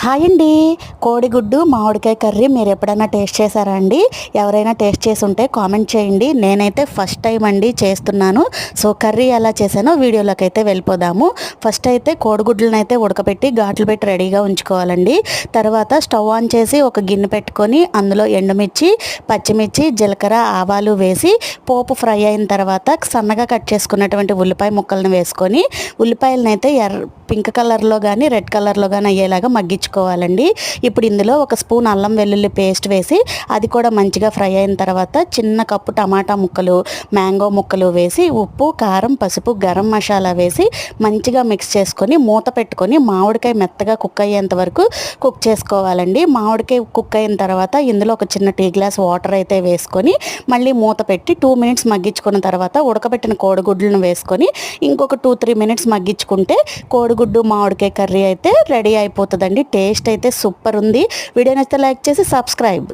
Hi అండి. కోడిగుడ్డు మామిడికాయ కర్రీ మీరు ఎప్పుడైనా టేస్ట్ చేశారా అండి? ఎవరైనా టేస్ట్ చేసి ఉంటే కామెంట్ చేయండి. నేనైతే ఫస్ట్ టైం అండి చేస్తున్నాను. సో కర్రీ ఎలా చేశానో వీడియోలోకి అయితే వెళ్ళిపోదాము. ఫస్ట్ అయితే కోడిగుడ్లను అయితే ఉడకబెట్టి ఘాట్లు పెట్టి రెడీగా ఉంచుకోవాలండి. తర్వాత స్టవ్ ఆన్ చేసి ఒక గిన్నె పెట్టుకొని అందులో ఎండుమిర్చి, పచ్చిమిర్చి, జీలకర్ర, ఆవాలు వేసి పోపు ఫ్రై అయిన తర్వాత సన్నగా కట్ చేసుకున్నటువంటి ఉల్లిపాయ ముక్కలను వేసుకొని ఉల్లిపాయలను అయితే పింక్ కలర్లో కానీ రెడ్ కలర్లో కానీ అయ్యేలాగా మగ్గించుకోవాలండి. ఇప్పుడు ఇందులో ఒక స్పూన్ అల్లం వెల్లుల్లి పేస్ట్ వేసి అది కూడా మంచిగా ఫ్రై అయిన తర్వాత చిన్న కప్పు టమాటా ముక్కలు, మ్యాంగో ముక్కలు వేసి ఉప్పు, కారం, పసుపు, గరం మసాలా వేసి మంచిగా మిక్స్ చేసుకొని మూత పెట్టుకొని మామిడికాయ మెత్తగా కుక్ అయ్యేంత వరకు కుక్ చేసుకోవాలండి. మామిడికాయ కుక్ అయిన తర్వాత ఇందులో ఒక చిన్న టీ గ్లాస్ వాటర్ అయితే వేసుకొని మళ్ళీ మూత పెట్టి 2 మినిట్స్ మగ్గించుకున్న తర్వాత ఉడకబెట్టిన కోడిగుడ్లను వేసుకొని ఇంకొక 2-3 మినిట్స్ మగ్గించుకుంటే కోడిగుడ్డు మామిడికాయ కర్రీ అయితే రెడీ అయిపోతుందండి. టేస్ట్ అయితే సూపర్ ఉంది. వీడియో నచ్చితే లైక్ చేసి సబ్స్క్రైబ్.